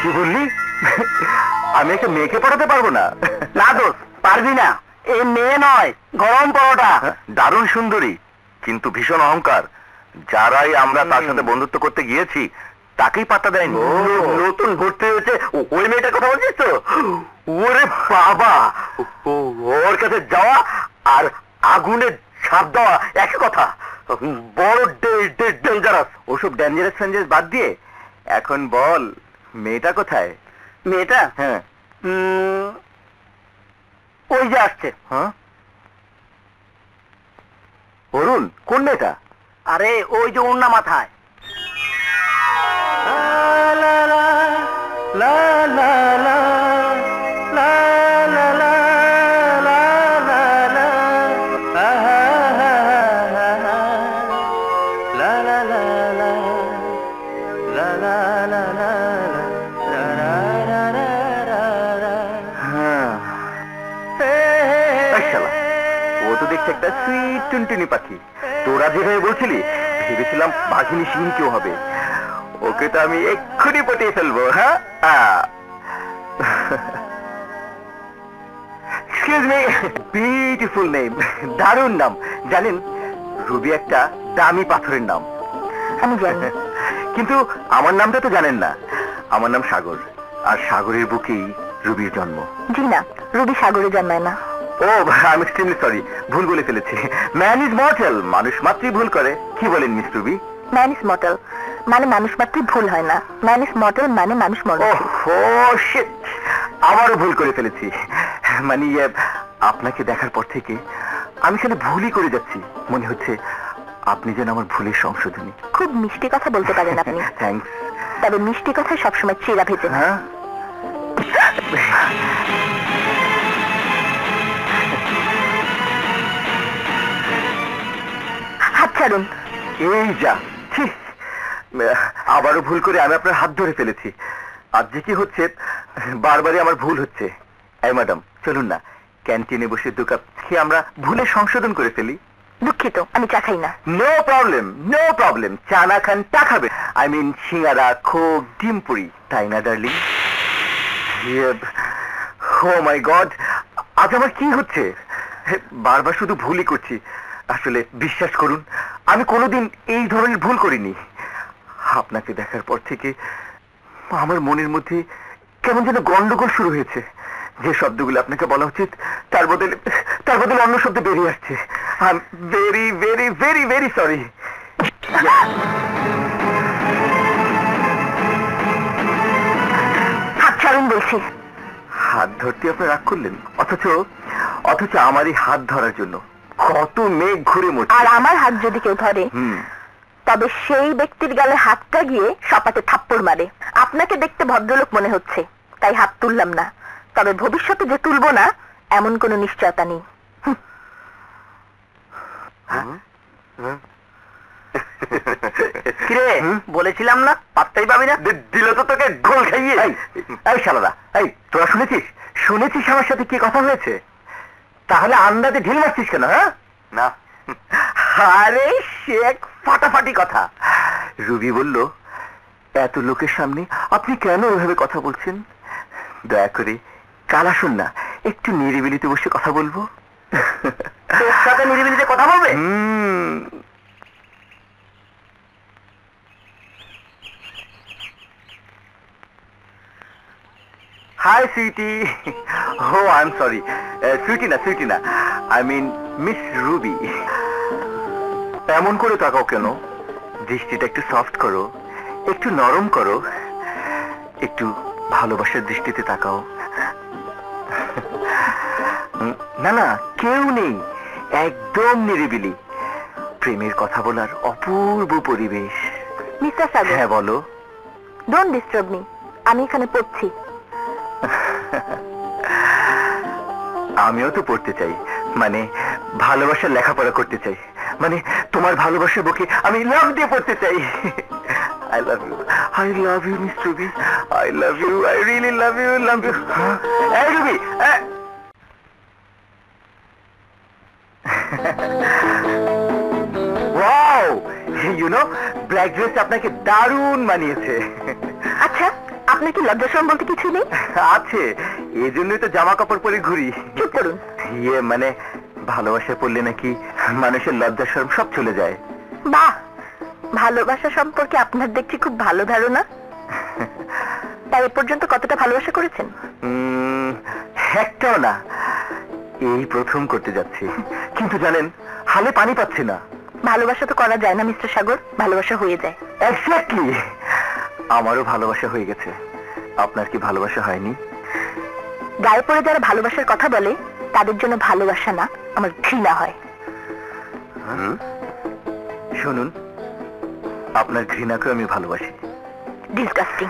কি বললি? আমি একটা মেয়েকে পড়াতে পারবো না? না দোস্ত, পারবি না। এই মেয়ে নয়, গরম পরোটা। দারুণ সুন্দরী, কিন্তু ভীষণ অহংকার। যারাই আমরা তার সাথে বন্ধুত্ব করতে গিয়েছি তাকেই পাত্তা দেয়নি। নতুন ভর্তি হয়েছে ওই মেয়েটার কথা বলছিস তো? ওরে বাবা, ওর কাছে যাওয়া আর আগুনে ছাপ দেওয়া একই কথা। বড় ডেঞ্জারাস। ওসব ডেঞ্জারাস ফেঞ্জারাস বাদ দিয়ে এখন বল, মেয়েটা কোথায়? মেয়েটা? হ্যাঁ। ওই যে আসছে। হ্যাঁ, অরুণ, কোন মেয়েটা? আরে ওই যে ওড়না মাথায়। ও তো দেখছে একটা সুইট টুনটুনি পাখি। তোরা যেভাবে বলছিলি ভেবেছিলাম বাঘিনী সিং কেউ হবে। ওকে তো আমি এক্ষুনি পটিয়ে ফেলবো। হ্যাঁ, এক্সকিউজ মি, বিউটিফুল নেম, দারুণ নাম। জানেন, রুবি একটা দামি পাথরের নাম। আমি জানি, কিন্তু আমার নামটা তো জানেন না। আমার নাম সাগর, আর সাগরের বুকেই রুবির জন্ম। জি না, রুবি সাগরে জন্মায় না। ও, আই এম এক্সট্রিমলি সরি, ভুল বলে ফেলেছি। ম্যান ইজ মর্টাল, মানুষ মাত্রই ভুল করে। কি বলেন miss Ruby? Man is mortal মানে মানুষ মাত্রই ভুল হয় না। ম্যান ইজ মর্টাল মানে মানুষ মরে। ওহ শিট, আবারও ভুল করে ফেলেছি। মানে আপনাকে দেখার পর থেকে আমি খালি ভুলই করে যাচ্ছি। মনে হচ্ছে আপনি যেন আমার ভুলের সংশোধনী। খুব মিষ্টি কথা বলতে পারেন আপনি। থ্যাঙ্কস। তবে মিষ্টি কথা সবসময় চিরা ভেজে। হ্যাঁ, হাত ছাড়ুন। এই যা, আবারও ভুল করে আমি আপনার হাত ধরে ফেলেছি। আজ যে কি হচ্ছে, বারবারই আমার ভুল হচ্ছে। এই ম্যাডাম, চলুন না ক্যান্টিনে বসে 2 কাপ খেয়ে আমরা ভুলের সংশোধন করে ফেলি। দুঃখিত, আমি চা খাই না। No problem, no problem. চা না খান, চা খাবে। আই মিন সিঙ্গারা, খোক, ডিম পুরি, তাই না ডার্লিং? ও মাই গড, আজ আমার কি হচ্ছে? বারবার শুধু ভুলই করছি। আসলে বিশ্বাস করুন, আমি কোনোদিন এই ধরনের ভুল করিনি। আপনাকে দেখার পর থেকে আমার মনের মধ্যে কেমন যেন গন্ডগোল শুরু হয়েছে। যে শব্দগুলো আপনাকে বলা উচিত তার বদলে অন্য শব্দ বেরিয়ে আসছে। I am very very very very sorry. হাত ছাড়ুন বলছি। হাত ধরতে আপনি রাগ করলেন, অথচ আমারই হাত ধরার জন্য কত মেঘ ঘুরে মরছে। আর আমার হাত যদি কেউ ধরে, তবে সেই ব্যক্তির গালে হাতটা গিয়ে সপাতে থাপ্পড় মারে। আপনাকে দেখতে ভদ্রলোক মনে হচ্ছে, তাই হাত তুললাম না। তবে ভবিষ্যতে যে তুলবো না এমন কোনো নিশ্চয়তা নেই। কিরে, বলেছিলাম না পাত্তাই পাবি না? দিল তো তোকে গোল খাইয়ে। এই শালারা, এই তোরা শুনেছিস আমার সাথে কি কথা হয়েছে? তাহলে আন্দাজে ঢিল মারছিস কেন? হ্যাঁ না, আরে সে এক ফাটাফাটি কথা। রুবি বলল, এত লোকের সামনে আপনি কেন ওইভাবে কথা বলছেন? দয়া করে কাল আসুন না, একটু নিরিবিলিতে বসে কথা বলবো। তোর সাথে নিরিবিলিতে কথা বলবে? Hi sweetie. Oh I am sorry, sweetie না, আই মিন মিস রুবি। এমন করে তাকাও কেন? দৃষ্টিটা একটু সফট করো, একটু নরম করো, একটু ভালোবাসার দৃষ্টিতে তাকাও। না না, কেউ নেই, একদম নিরিবিলি, প্রেমের কথা বলার অপূর্ব পরিবেশ। মিস্টার সাগর। হ্যাঁ বলো। ডোন্ট ডিস্টার্ব মি, আমি এখানে পড়ছি। আমিও তো পড়তে চাই, মানে ভালোবাসার লেখাপড়া করতে চাই, মানে তোমার ভালোবাসার বুকে আমি লাভ দিয়ে পড়তে চাই। I love you, Miss Ruby. I love you. I really love you. Hey, Ruby. Wow! You know, black dress আপনাকে দারুণ মানিয়েছে। আচ্ছা, আপনার কি লজ্জাশরম বলতে কিছু নেই? আছে, এই জন্যই তো জামা কাপড় পরে ঘুরি। চুপ করুন। ইয়ে মানে ভালোবাসা পড়লে নাকি মানুষের লজ্জা শরম সব চলে যায়। বাহ, ভালোবাসা সম্পর্কে আপনার দেখছি খুব ভালো ধারণা। তাই এ পর্যন্ত কতটা ভালোবাসা করেছেন? একটাও না, এই প্রথম করতে যাচ্ছি। কিন্তু জানেন, হালে পানি পাচ্ছি না। ভালোবাসা তো করা যায় না মিস্টার সাগর, ভালোবাসা হয়ে যায়। এক্স্যাক্টলি, আমারও ভালোবাসা হয়ে গেছে। আপনার কি ভালোবাসা হয়নি? গায়ে পড়ে যারা ভালোবাসার কথা বলে তাদের জন্য ভালোবাসা না, আমার ঘৃণা হয়। শুনুন, আপনার ঘৃণাকে আমি ভালোবাসি। ডিসগাস্টিং।